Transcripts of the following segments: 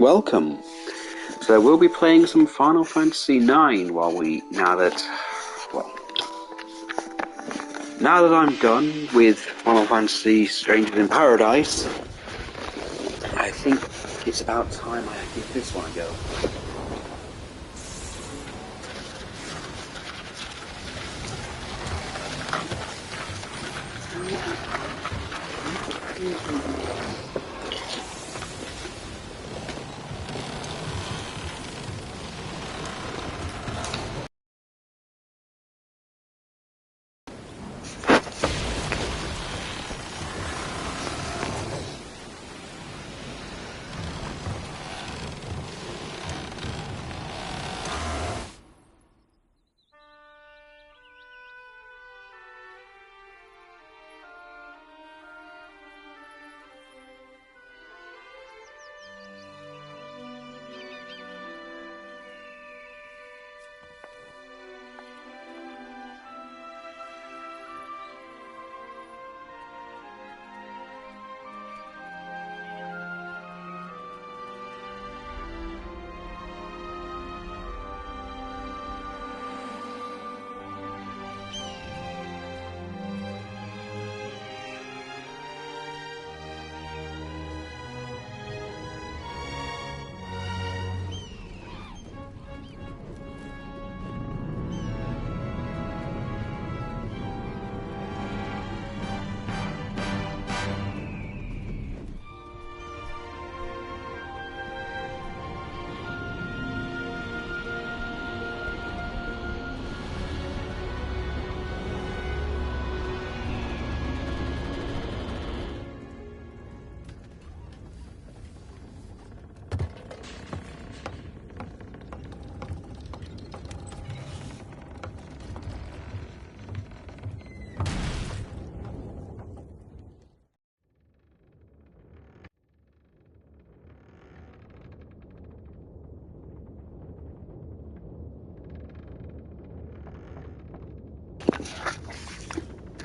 Welcome. So we'll be playing some Final Fantasy IX now that I'm done with Final Fantasy Strangers in Paradise, I think it's about time I give this one a go.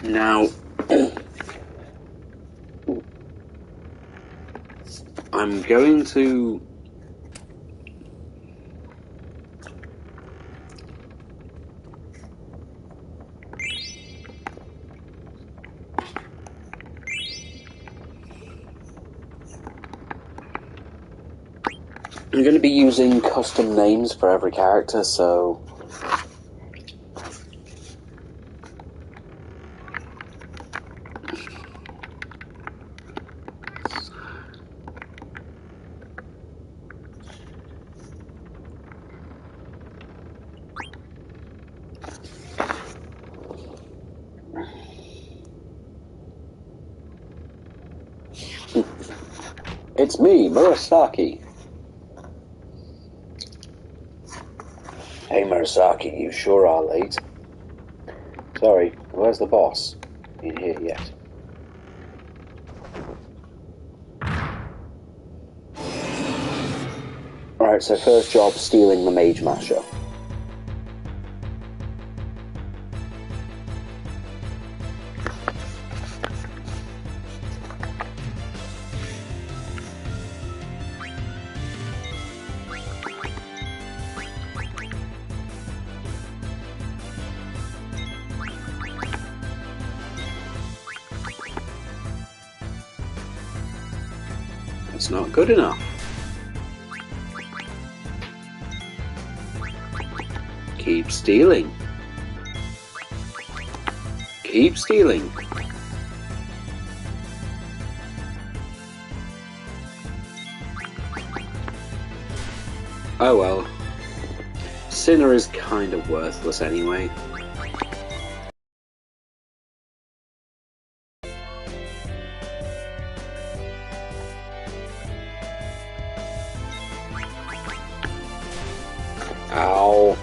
Now, I'm going to be using custom names for every character, so it's me, Murasaki. Hey Murasaki, you sure are late. Sorry, where's the boss? Ain't here yet. Alright, so first job, stealing the Mage Masher. It's not good enough. Keep stealing. Keep stealing. Oh well. Sinner is kind of worthless anyway. Ow.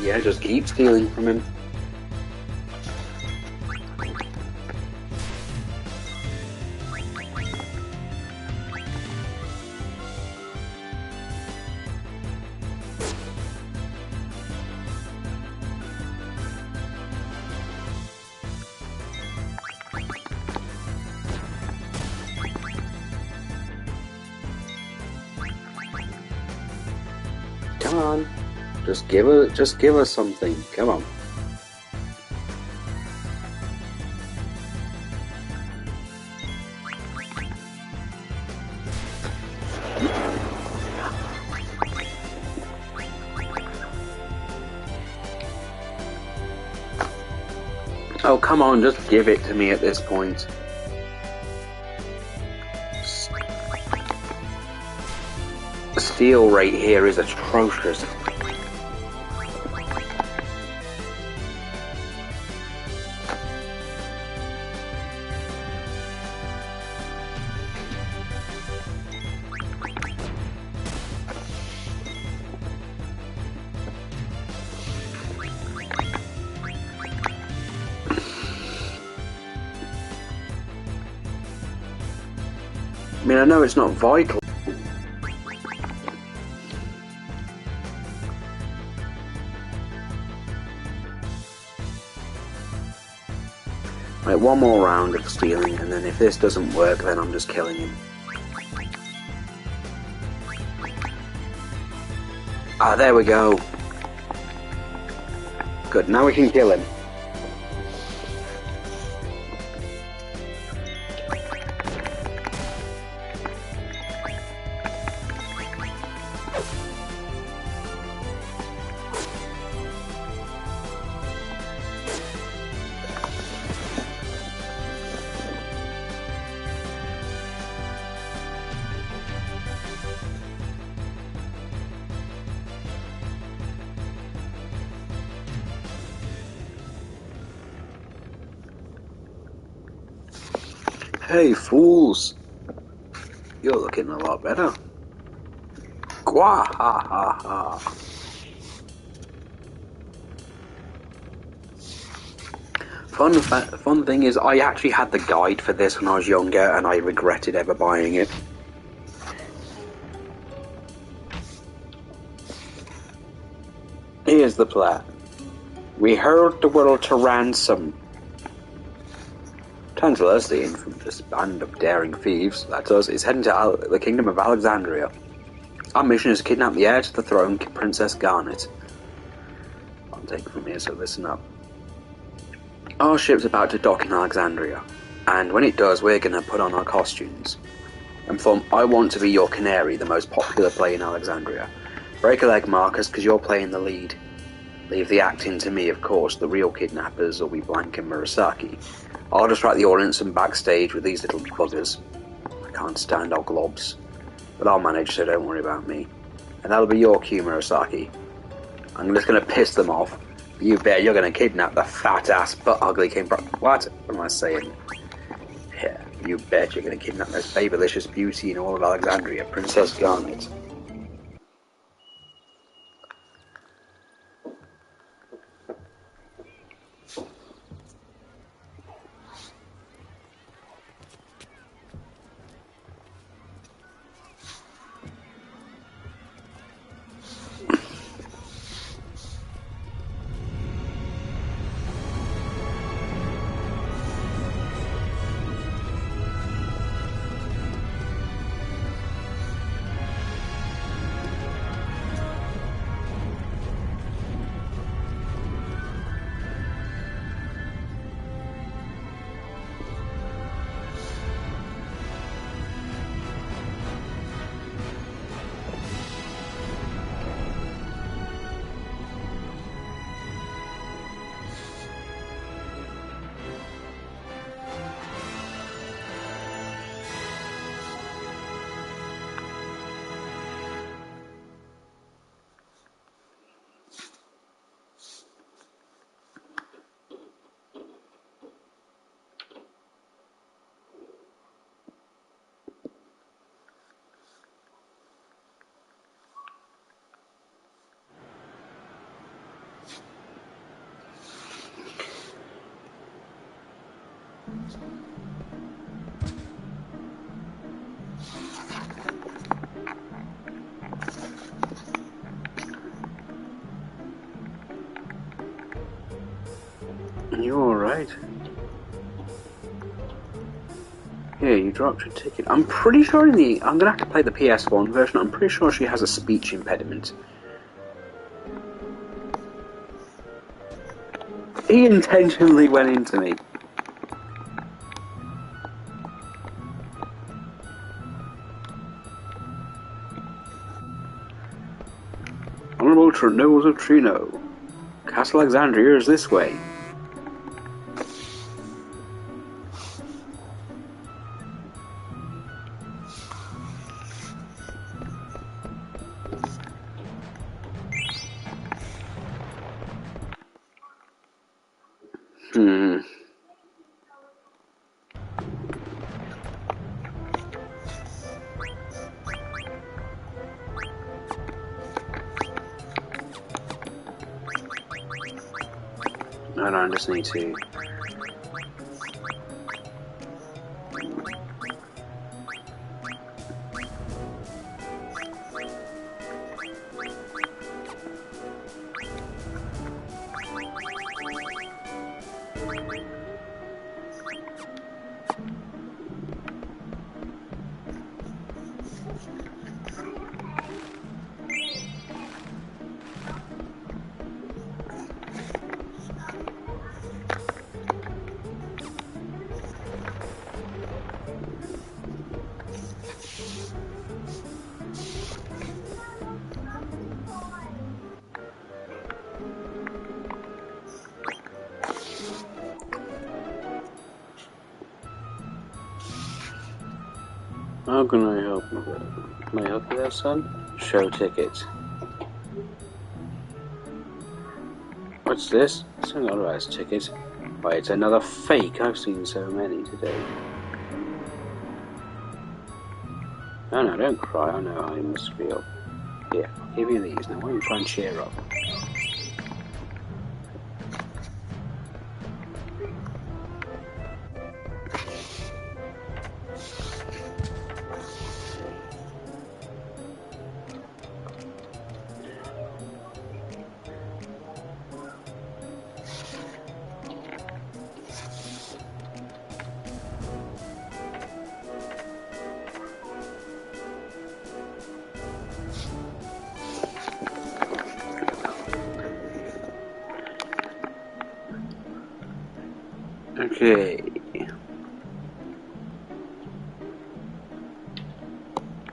Yeah, just keep stealing from him. Come on. Just give her something. Come on. Oh, come on, just give it to me at this point. The steal rate here is atrocious. I mean, I know it's not vital. Right, one more round of stealing, and then if this doesn't work, then I'm just killing him. Ah, there we go. Good, now we can kill him. Hey, fools! You're looking a lot better. Gwa ha ha ha. Fun thing is, I actually had the guide for this when I was younger, and I regretted ever buying it. Here's the plan. We herd the world to ransom. Tantalus, the infamous band of daring thieves, that's us, is heading to the kingdom of Alexandria. Our mission is to kidnap the heir to the throne, Princess Garnet. I'll take it from here, so listen up. Our ship's about to dock in Alexandria, and when it does, we're going to put on our costumes. And I want to be your canary, the most popular player in Alexandria. Break a leg, Marcus, because you're playing the lead. Leave the acting to me, of course. The real kidnappers will be Blank and Murasaki. I'll just write the audience and backstage with these little buggers. I can't stand our globs. But I'll manage, so don't worry about me. And that'll be your cue, Murasaki. I'm just going to piss them off. You bet you're going to kidnap the fat-ass butt-ugly king. What am I saying? Yeah, you bet you're going to kidnap this babylicious beauty in all of Alexandria, Princess Garnet. You alright? Here, you dropped your ticket. I'm pretty sure I'm gonna have to play the PS1 version. I'm pretty sure she has a speech impediment. He intentionally went into me. Honorable Nobles of Trino. Castle Alexandria is this way. No, I just need to... How can I help you there? Can I help you there, son? Show ticket. What's this? It's an authorized ticket. Why, it's another fake. I've seen so many today. No, don't cry. I know how you must feel. Here, I'll give you these. Now, why don't you try and cheer up? Okay.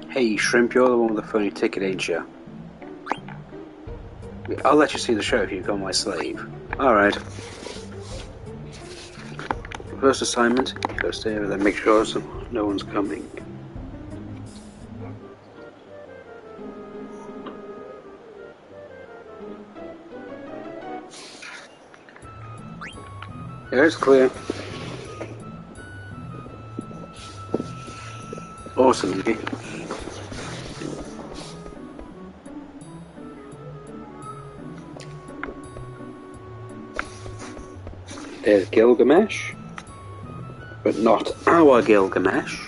Hey, Shrimp, you're the one with the phony ticket, ain't you? I'll let you see the show if you become my slave. Alright. First assignment, you go stay over there, make sure no one's coming. Yeah, it's clear. Awesome, Mickey. There's Gilgamesh, but not our Gilgamesh.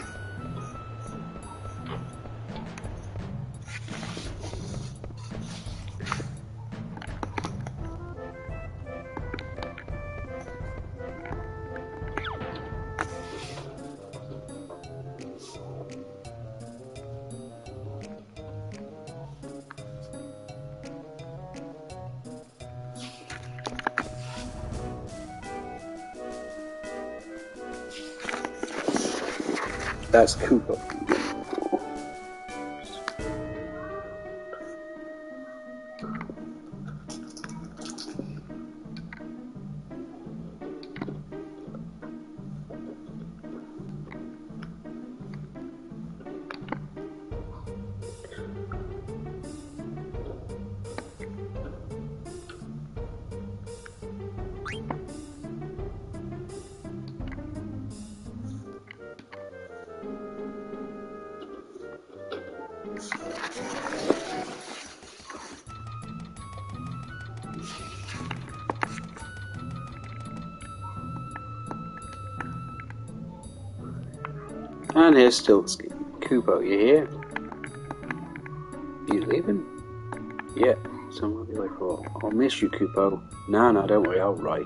That's Cooper. And here's Stiltsky. Kupo, you here? You leaving? Yeah, so I'll be late for. I'll miss you, Kupo. No, don't worry, I'll write.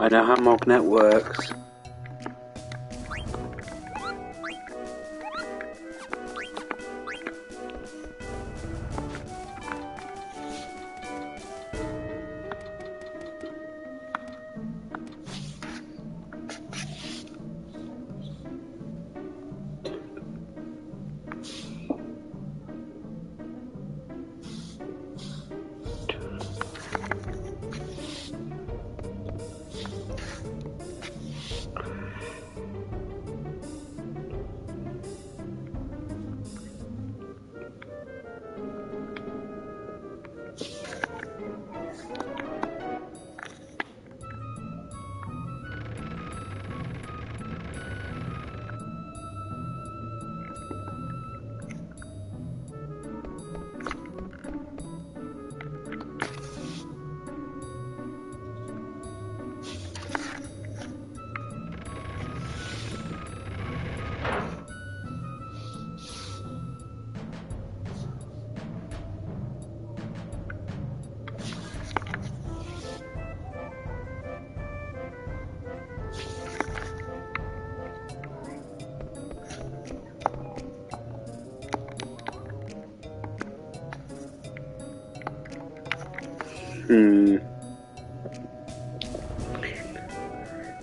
I know how Mognet works.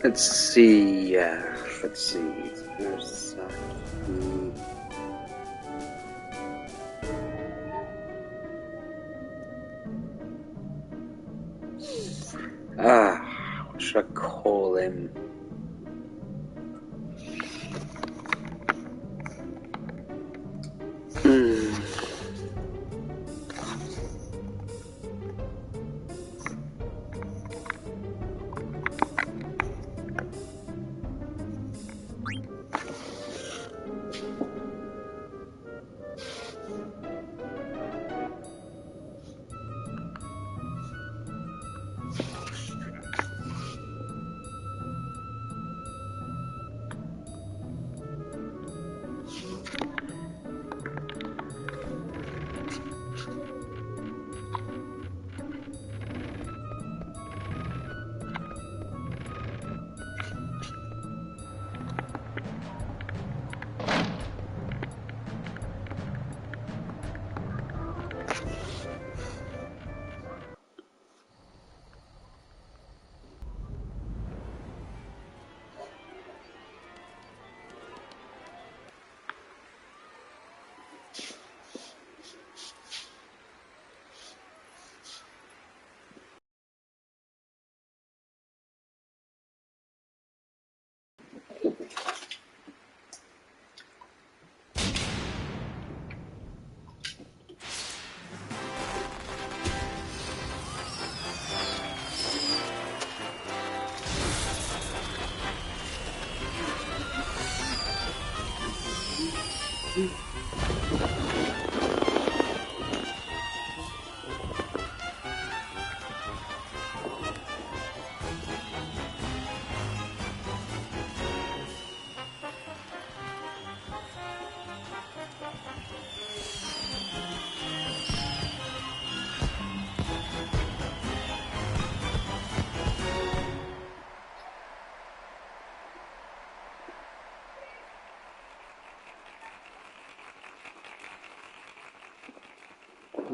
Let's see. Let's see. There's what should I call him?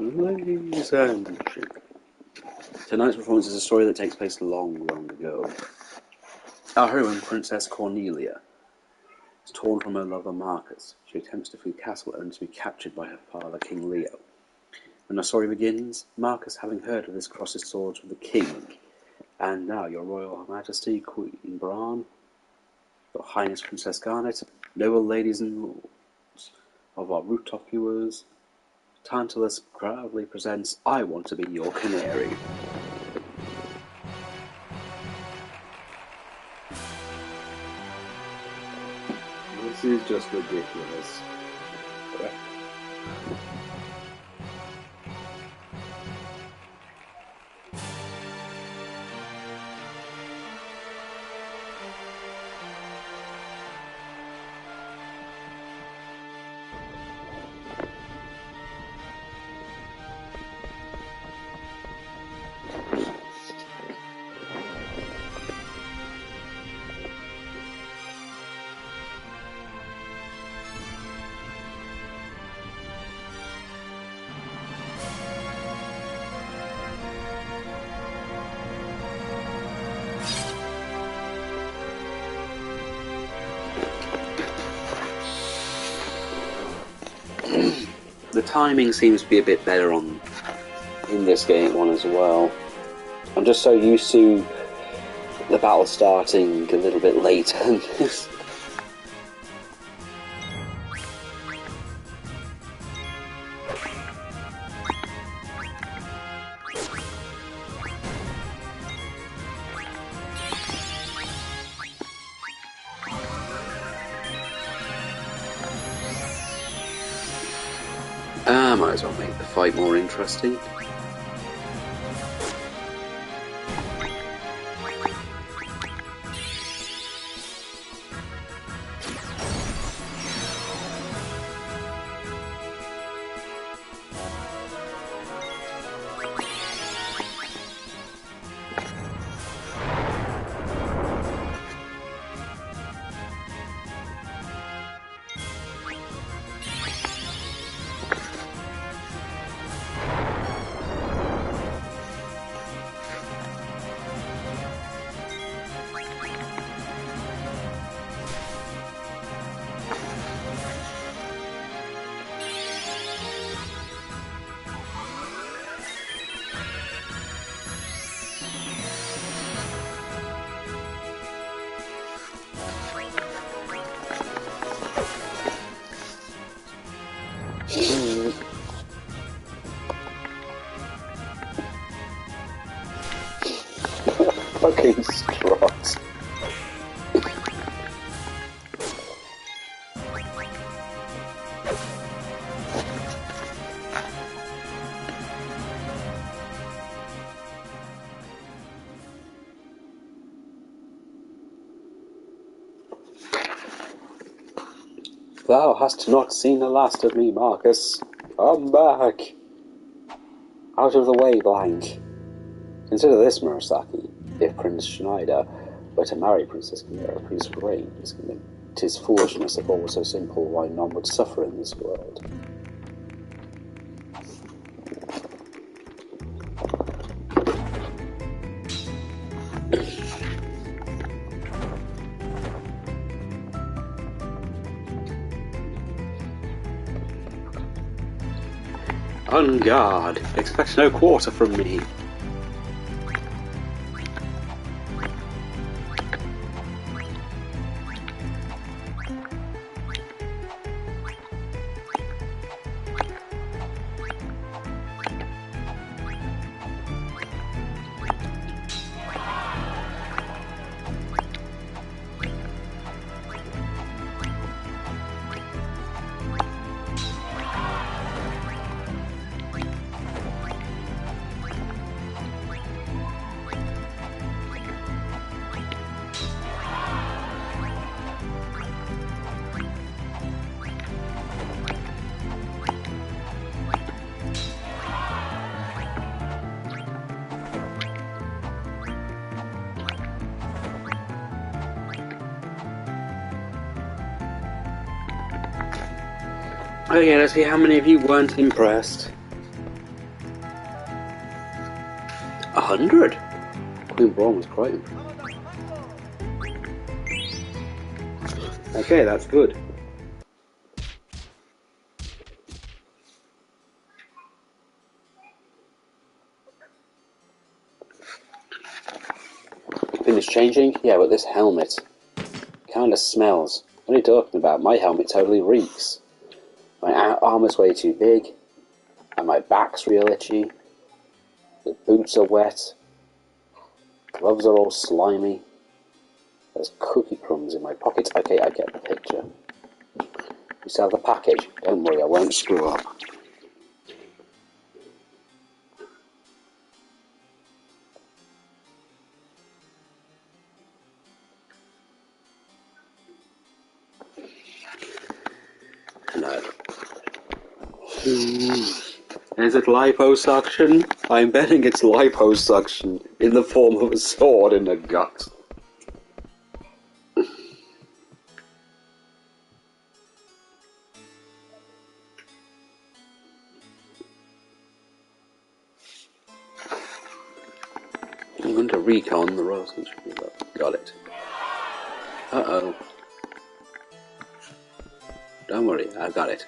Ladies and gentlemen, tonight's performance is a story that takes place long, long ago. Our heroine, Princess Cornelia, is torn from her lover Marcus. She attempts to flee the castle only to be captured by her father, King Leo. When our story begins, Marcus, having heard of this, crosses swords with the king. And now, Your Royal Majesty, Queen Bran, Your Highness Princess Garnet, noble ladies and lords of our rooftop viewers, Tantalus proudly presents I Want to Be Your Canary. This is just ridiculous. The timing seems to be a bit better in this game one as well. I'm just so used to the battle starting a little bit later than this. Might as well make the fight more interesting. Fucking strut. Thou hast not seen the last of me, Marcus. Come back. Out of the way, blank. Consider this, Murasaki. If Prince Schneider were to marry Princess Chimera, Prince Rain, 'tis foolishness if all were so simple, why none would suffer in this world. On guard! Expect no quarter from me. Okay, let's see how many of you weren't impressed. 100? Queen Braun was quite impressed. Okay, that's good. Finished changing? Yeah, but this helmet kinda smells. What are you talking about? My helmet totally reeks. My armor's way too big, and my back's real itchy. The boots are wet. Gloves are all slimy. There's cookie crumbs in my pockets. Okay, I get the picture. You sell the package. Don't worry, I won't screw up. No. Is it liposuction? I'm betting it's liposuction in the form of a sword in the gut. I'm going to recon the Royal Century. Got it. Uh-oh. Don't worry, I've got it.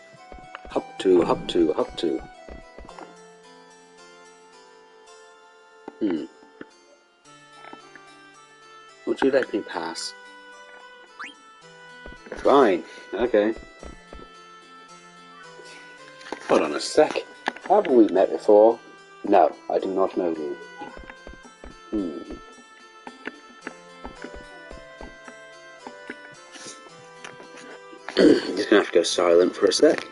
Hop to, hop to, hop to. Would you let me pass? Fine, okay. Hold on a sec. Have we met before? No, I do not know you. Just gonna have to go silent for a sec.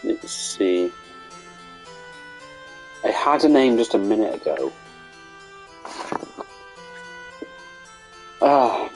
Let's see. I had a name just a minute ago. Ah.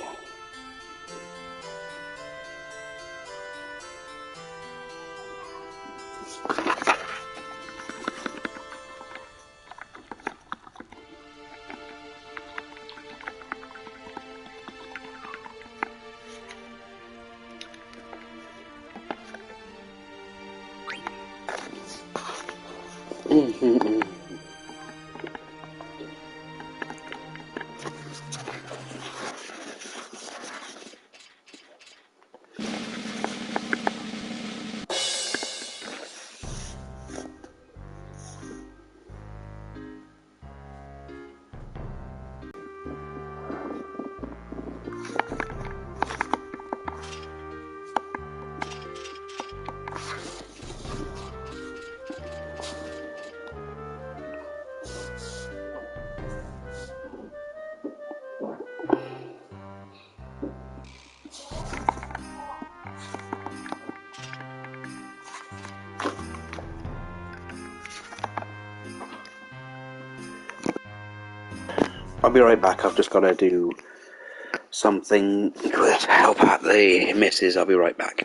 I'll be right back. I've just got to do something to help out the missus. I'll be right back.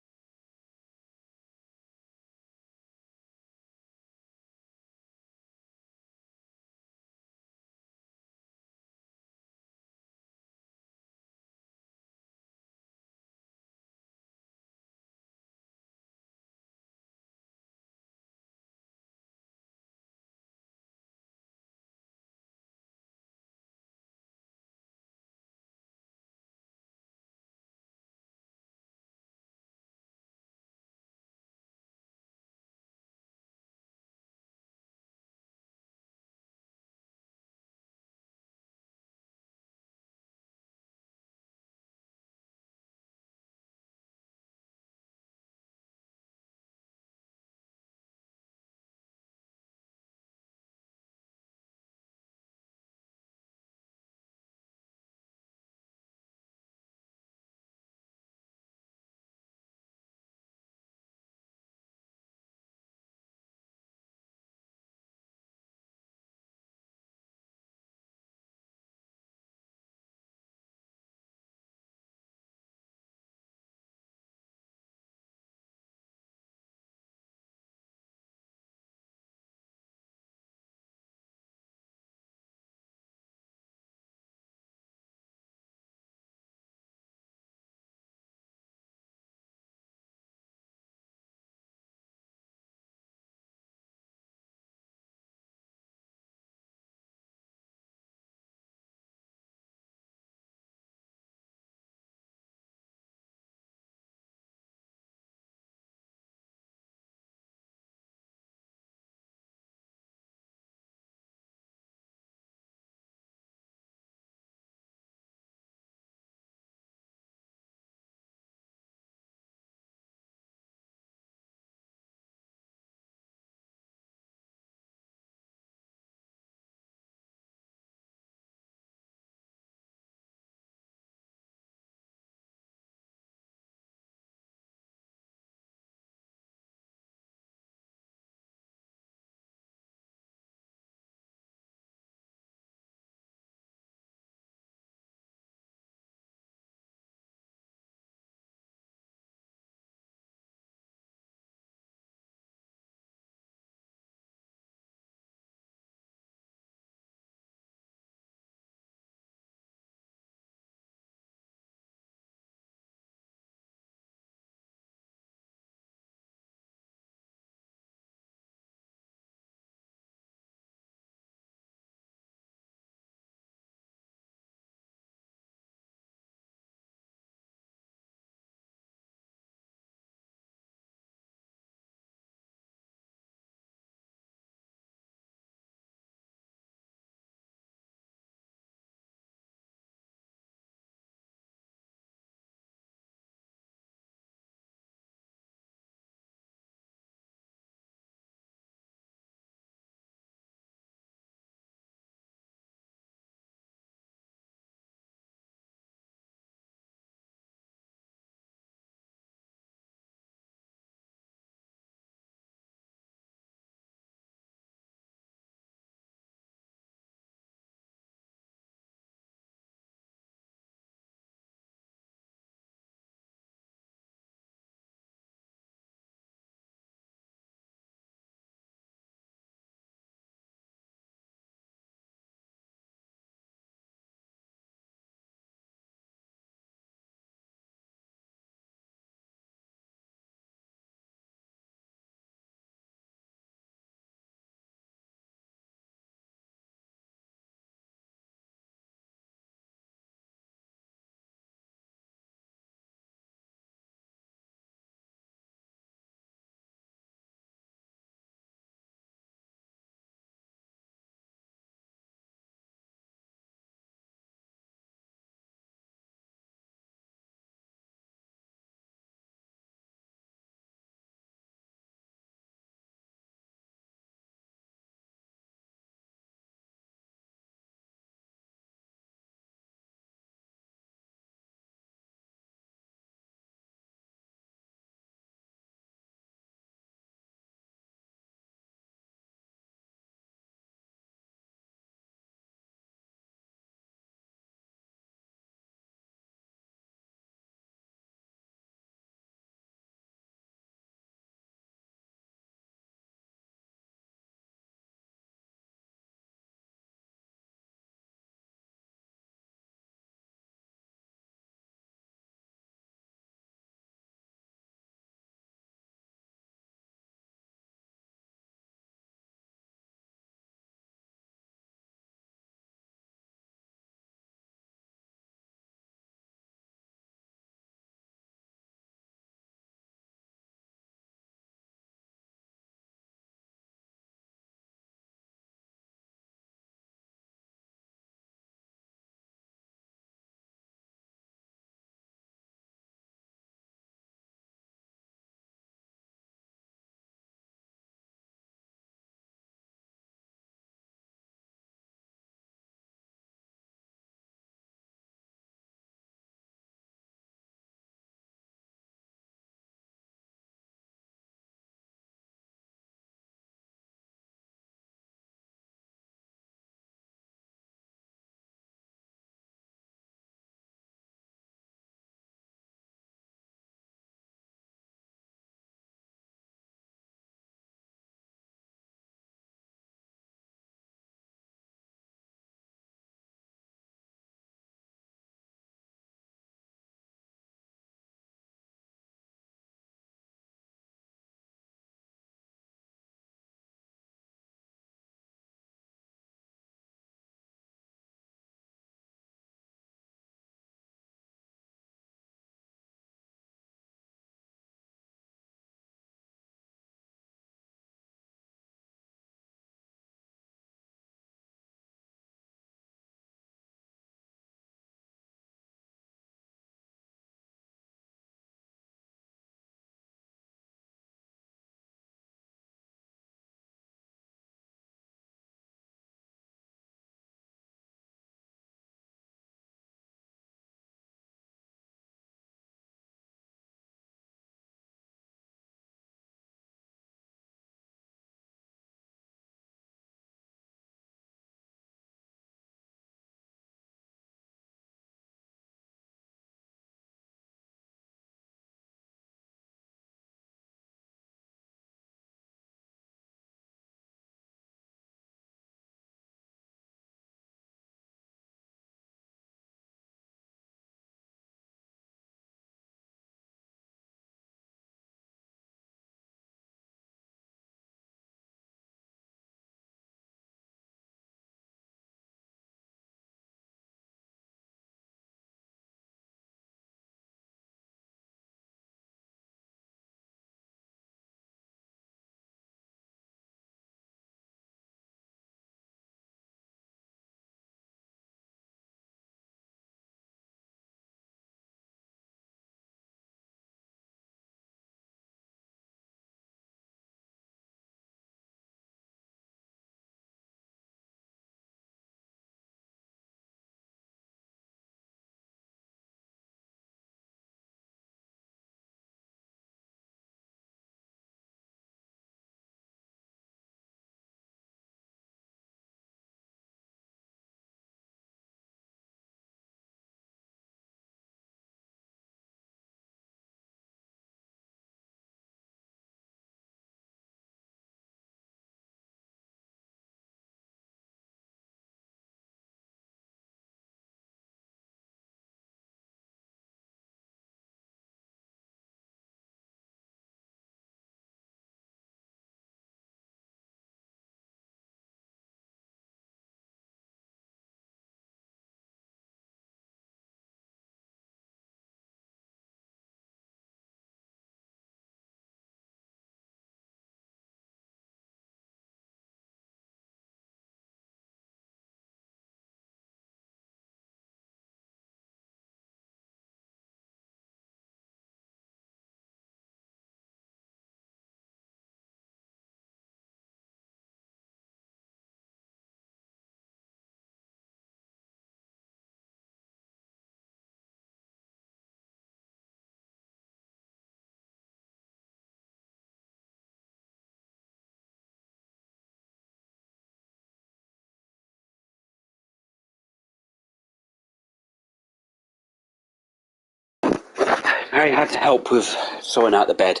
I had to help with sorting out the bed.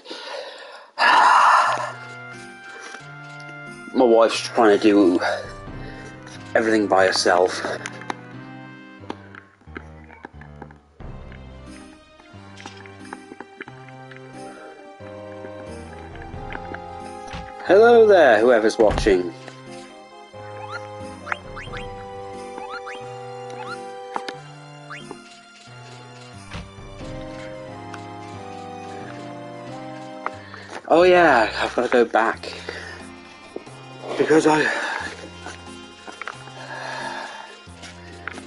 My wife's trying to do everything by herself. Hello there, whoever's watching. Oh yeah, I've got to go back. Because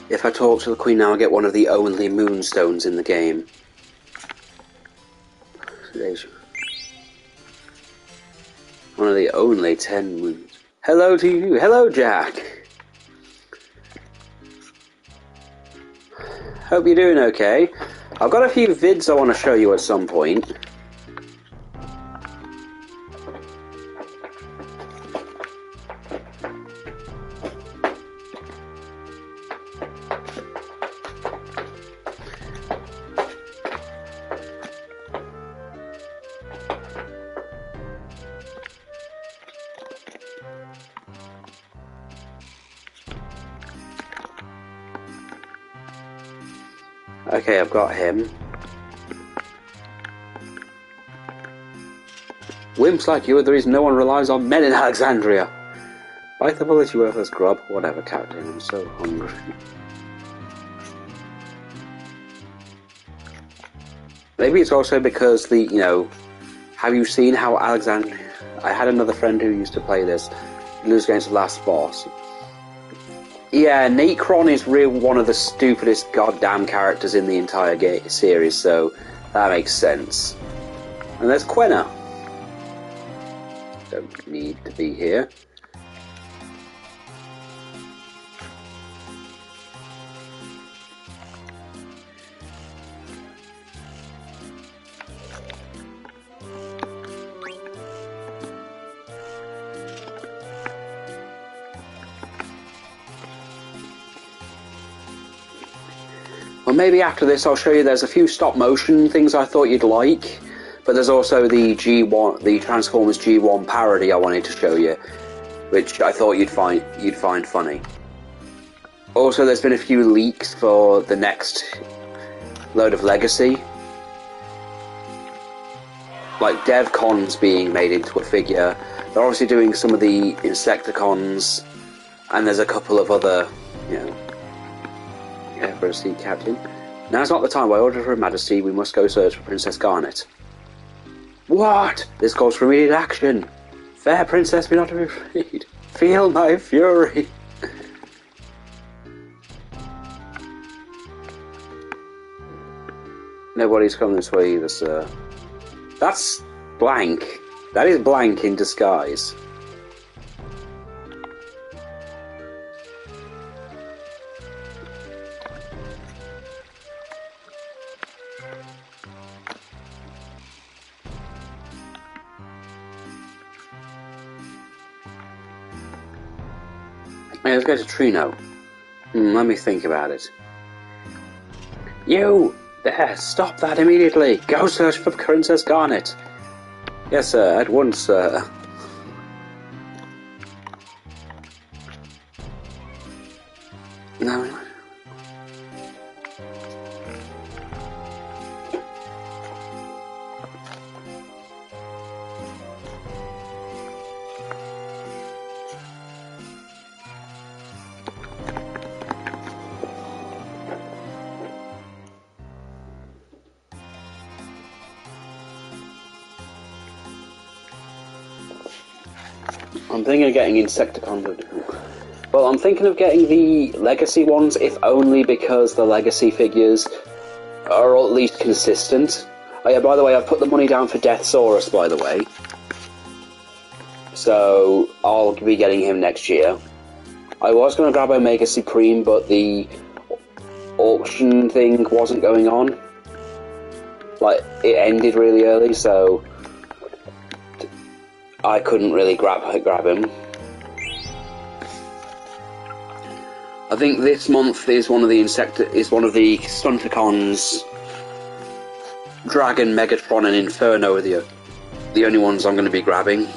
if I talk to the Queen now, I get one of the only moonstones in the game. One of the only 10 moons. Hello to you. Hello, Jack. Hope you're doing okay. I've got a few vids I want to show you at some point. Okay, I've got him. Wimps like you are the reason no one relies on men in Alexandria. Bite the bullet, you worthless grub. Whatever, Captain, I'm so hungry. Maybe it's also because have you seen how Alexandria... I had another friend who used to play this, lose against the last boss. Yeah, Necron is one of the stupidest goddamn characters in the entire series, so that makes sense. And there's Quena. Don't need to be here. Well, maybe after this I'll show you there's a few stop motion things I thought you'd like, but there's also the Transformers G1 parody I wanted to show you, which I thought you'd find funny. Also, there's been a few leaks for the next load of Legacy, like DevCons being made into a figure. They're obviously doing some of the Insecticons, and there's a couple of other, for a sea captain. Now's not the time. By order of Her Majesty, we must go search for Princess Garnet. What? This calls for immediate action. Fair princess, be not to be afraid. Feel my fury. Nobody's come this way either, sir. That's blank. That is blank in disguise. Hey, let's go to Trino. Let me think about it. You! There! Stop that immediately! Go search for Princess Garnet! Yes, sir. At once, sir. No. I'm thinking of getting Insecticons. Well, I'm thinking of getting the Legacy ones, if only because the Legacy figures are at least consistent. Oh yeah, by the way, I've put the money down for Deathsaurus, by the way. So, I'll be getting him next year. I was going to grab Omega Supreme, but the auction thing wasn't going on. Like, it ended really early, so I couldn't really grab him. I think this month is one of the Stunticons Dragon, Megatron, and Inferno are the only ones I'm going to be grabbing.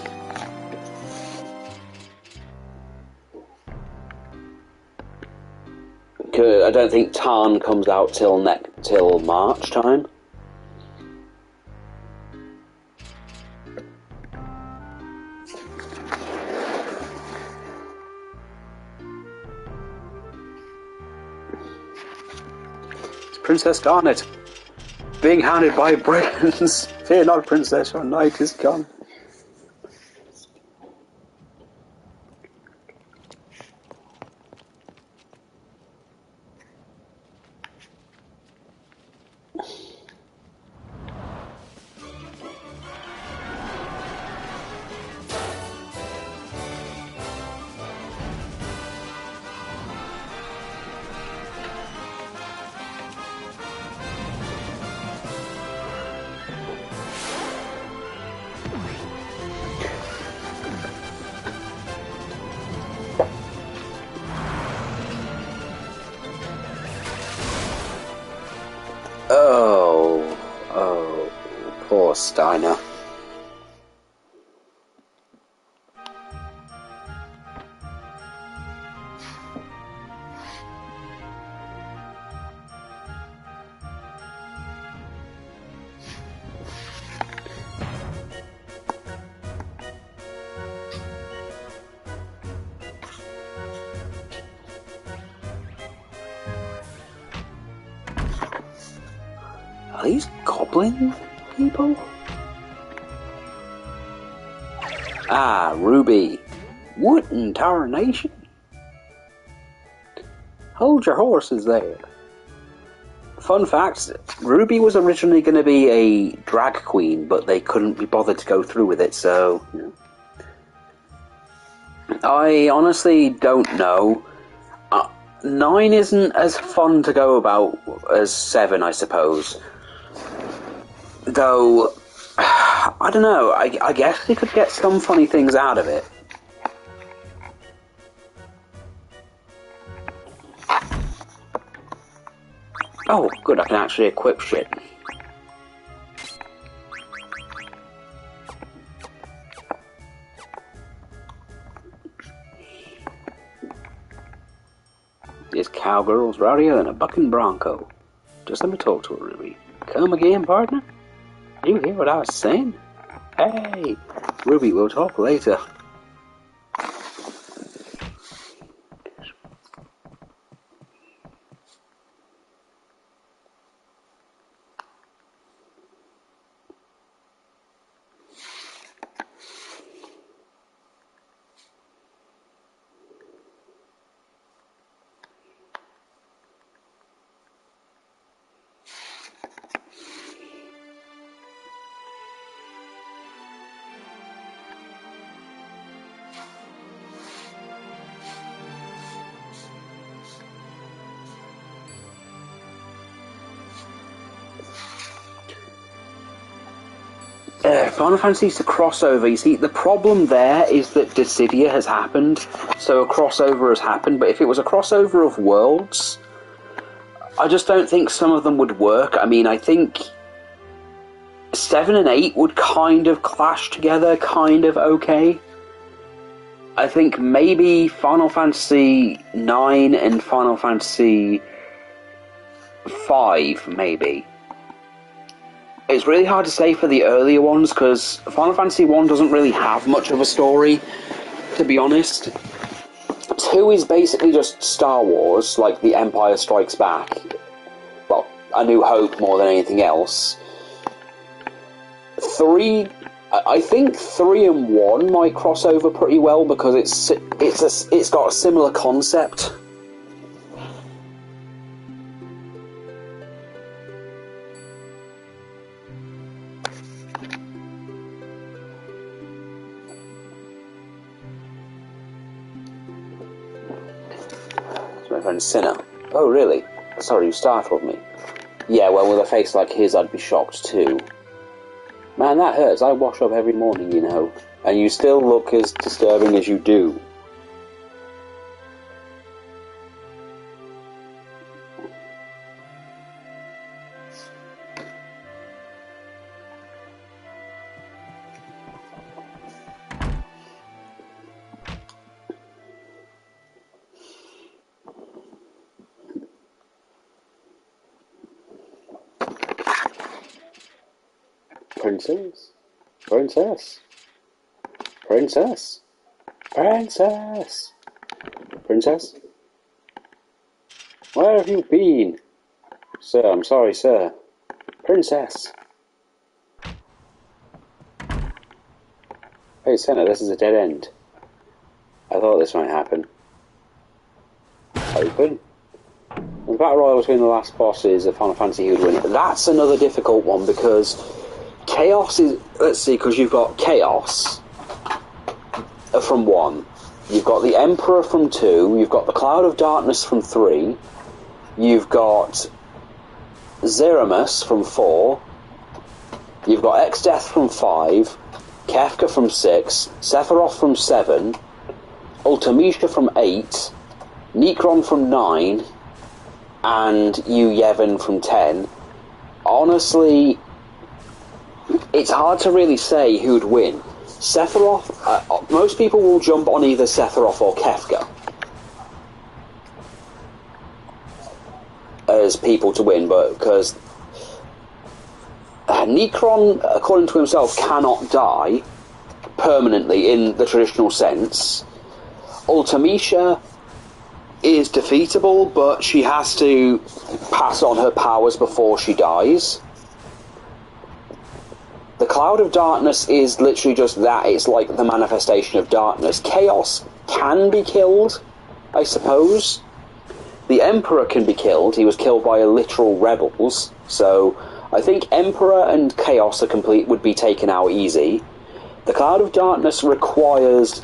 I don't think Tarn comes out till March time. It's Princess Garnet, being hounded by brigands. Fear not, Princess, your night is come. Oh, poor Steiner. Are these goblin people? Ah, Ruby. What in tarnation? Hold your horses there. Fun fact, Ruby was originally going to be a drag queen, but they couldn't be bothered to go through with it, so... You know. I honestly don't know. 9 isn't as fun to go about as 7, I suppose. Though, I don't know, I guess they could get some funny things out of it. Oh, good, I can actually equip shit. This cowgirl's rowdier than a bucking bronco. Just let me talk to her, Ruby. Come again, partner? You hear what I was saying? Hey, Ruby, we'll talk later. Final Fantasy is a crossover. You see, the problem there is that Dissidia has happened, so a crossover has happened, but if it was a crossover of worlds, I just don't think some of them would work. I mean, I think 7 and 8 would kind of clash together, kind of okay. I think maybe Final Fantasy 9 and Final Fantasy 5, maybe. It's really hard to say for the earlier ones, because Final Fantasy 1 doesn't really have much of a story, to be honest. 2 is basically just Star Wars, like The Empire Strikes Back. Well, A New Hope more than anything else. 3, I think 3 and 1 might cross over pretty well, because it's got a similar concept. My friend Sinner. Oh, really? Sorry, you startled me. Yeah, well, with a face like his, I'd be shocked too. Man, that hurts. I wash up every morning, you know. And you still look as disturbing as you do. Princess? Princess? Princess? Princess? Princess? Where have you been? Sir, I'm sorry, sir. Princess? Hey, Senna, this is a dead end. I thought this might happen. Open. The battle royal between the last bosses of Final Fantasy who would win. That's another difficult one because Chaos is... Let's see, because you've got Chaos from 1. You've got the Emperor from 2. You've got the Cloud of Darkness from 3. You've got Zeramus from 4. You've got Exdeath from 5. Kefka from 6. Sephiroth from 7. Ultimecia from 8. Necron from 9. And Yu Yevon from 10. Honestly, it's hard to really say who'd win. Sephiroth, most people will jump on either Sephiroth or Kefka as people to win, but because Necron, according to himself, cannot die permanently in the traditional sense. Ultimecia is defeatable, but she has to pass on her powers before she dies. The Cloud of Darkness is literally just that. It's like the manifestation of darkness. Chaos can be killed, I suppose. The Emperor can be killed. He was killed by literal rebels. So I think Emperor and Chaos would be taken out easy. The Cloud of Darkness required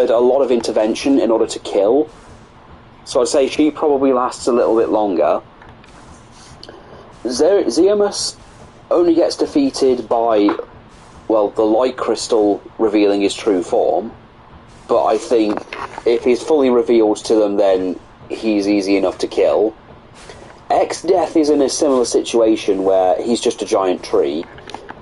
a lot of intervention in order to kill. So I'd say she probably lasts a little bit longer. Zeramus only gets defeated by, well, the Light Crystal revealing his true form. But I think if he's fully revealed to them, then he's easy enough to kill. Exdeath is in a similar situation where he's just a giant tree.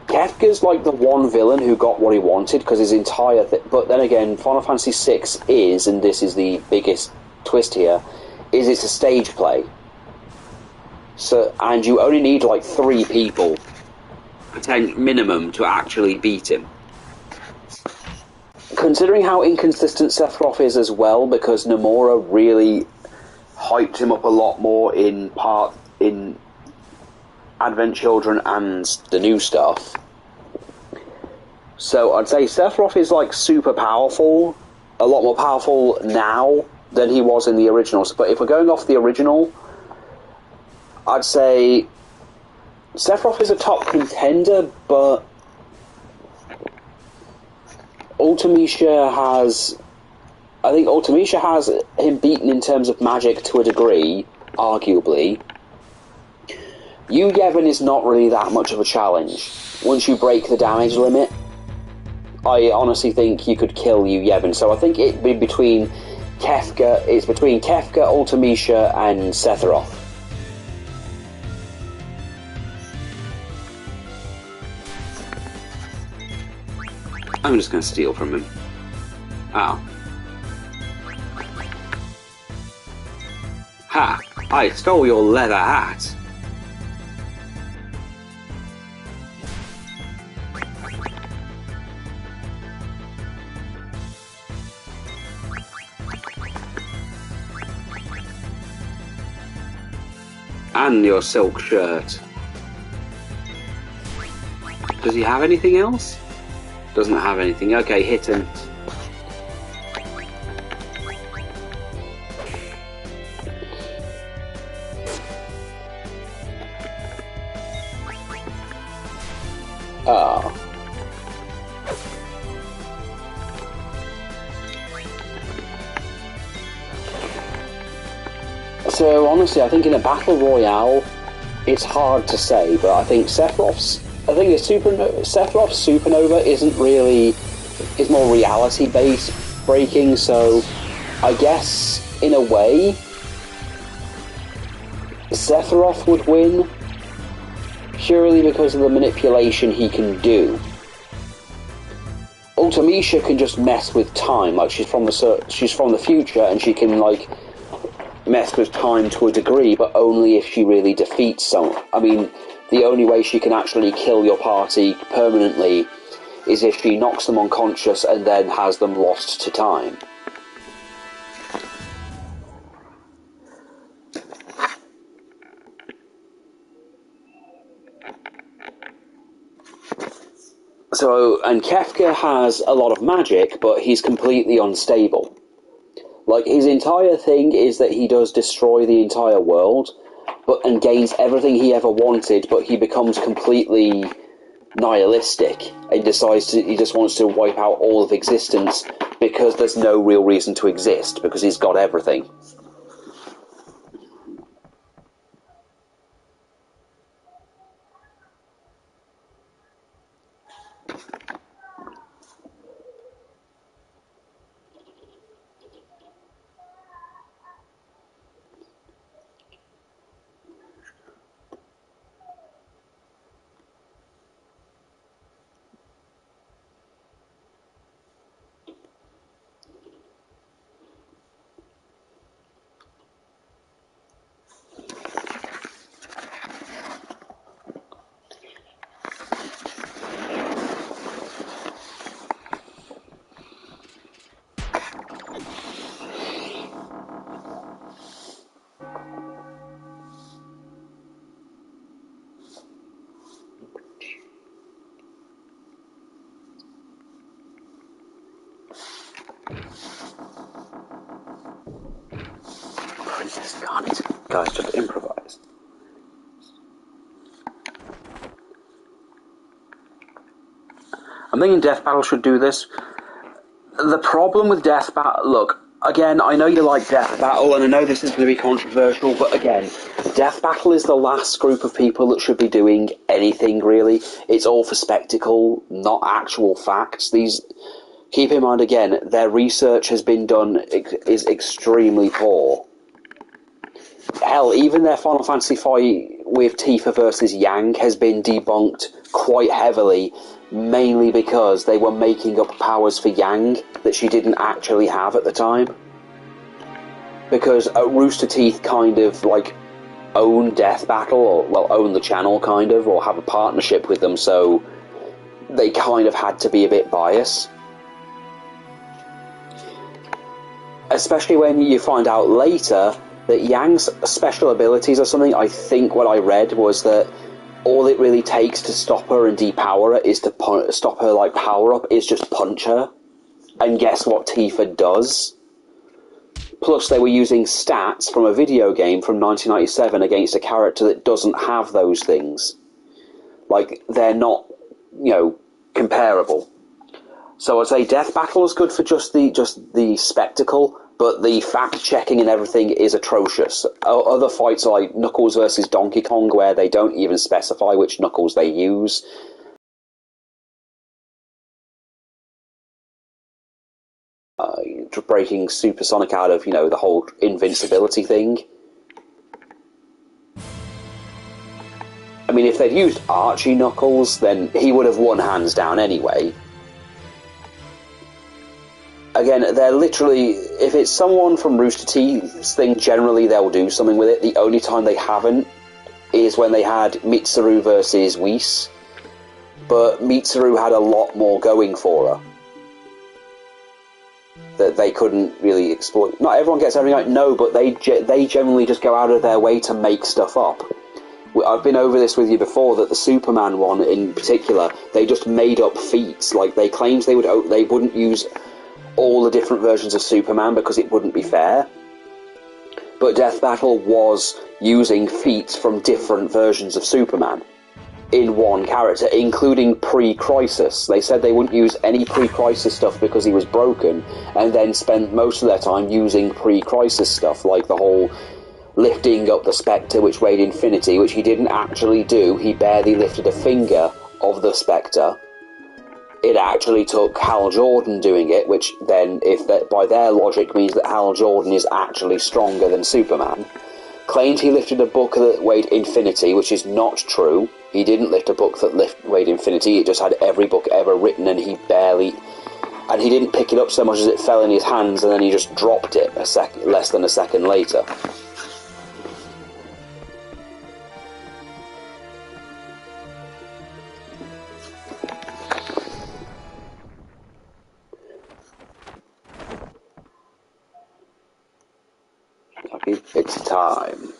Kefka's like the one villain who got what he wanted because his entire but then again, Final Fantasy VI is, and this is the biggest twist here, is it's a stage play. So, and you only need like 3 people, minimum, to actually beat him. Considering how inconsistent Sephiroth is as well, because Nomura really hyped him up a lot more in Advent Children and the new stuff. So I'd say Sephiroth is like super powerful, a lot more powerful now than he was in the originals. But if we're going off the original, I'd say Sephiroth is a top contender, but Ultimecia has... I think Ultimecia has him beaten in terms of magic to a degree, arguably. Yu Yevon is not really that much of a challenge. Once you break the damage limit, I honestly think you could kill Yu Yevon. So I think it'd be between Kefka, Ultimecia, and Sephiroth. I'm just going to steal from him. Ow. Ha! I stole your leather hat! And your silk shirt. Does he have anything else? Doesn't have anything. Okay, hit him. Oh. So honestly, I think in a battle royale, it's hard to say, but I think Sephiroth's Supernova isn't really, is more reality-based breaking, so I guess, in a way, Sephiroth would win, purely because of the manipulation he can do. Ultimecia can just mess with time, like she's from the future, and she can, like, mess with time to a degree, but only if she really defeats someone. I mean, the only way she can actually kill your party permanently is if she knocks them unconscious and then has them lost to time. So, and Kefka has a lot of magic, but he's completely unstable. Like, his entire thing is that he does destroy the entire world, and gains everything he ever wanted, but he becomes completely nihilistic and he just wants to wipe out all of existence because there's no real reason to exist, because he's got everything. Princess Garnet. Guys, just improvise. I'm thinking Death Battle should do this. The problem with Death Battle... Look, again, I know you like Death Battle, and I know this is going to be controversial, but again, Death Battle is the last group of people that should be doing anything, really. It's all for spectacle, not actual facts. Keep in mind, again, their research has been done is extremely poor. Hell, even their Final Fantasy fight with Tifa versus Yang has been debunked quite heavily, mainly because they were making up powers for Yang that she didn't actually have at the time. Because Rooster Teeth kind of, like, own Death Battle, or, well, own the channel, kind of, or have a partnership with them, so they kind of had to be a bit biased. Especially when you find out later that Yang's special abilities or something, I think what I read was that all it really takes to stop her and depower her is to stop her, like, power-up is just punch her. And guess what Tifa does? Plus, they were using stats from a video game from 1997 against a character that doesn't have those things. Like, they're not, comparable. So I'd say Death Battle is good for just the spectacle, but the fact-checking and everything is atrocious. Other fights are like Knuckles versus Donkey Kong, where they don't even specify which Knuckles they use. Breaking Supersonic out of, the whole invincibility thing. I mean, if they'd used Archie Knuckles, then he would have won hands down anyway. Again, they're literally... If it's someone from Rooster Teeth's thing, generally they'll do something with it. The only time they haven't is when they had Mitsuru versus Whis. But Mitsuru had a lot more going for her that they couldn't really exploit. Not everyone gets everything right, no, but they generally just go out of their way to make stuff up. I've been over this with you before, that the Superman one in particular, they just made up feats. Like, they claimed they wouldn't use all the different versions of Superman because it wouldn't be fair. But Death Battle was using feats from different versions of Superman in one character, including pre-Crisis. They said they wouldn't use any pre-Crisis stuff because he was broken, and then spent most of their time using pre-Crisis stuff, like the whole lifting up the Spectre, which weighed infinity, which he didn't actually do. He barely lifted a finger of the Spectre. It actually took Hal Jordan doing it, which then, if that by their logic, means that Hal Jordan is actually stronger than Superman. Claimed he lifted a book that weighed infinity, which is not true. He didn't lift a book that weighed infinity. It just had every book ever written, and he didn't pick it up so much as it fell in his hands, and then he just dropped it less than a second later. It's time.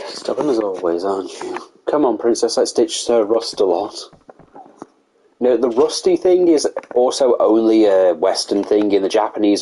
Stubborn as always, aren't you? Come on, Princess, let's ditch Sir Rust-a-Lot. No, the rusty thing is also only a Western thing. In the Japanese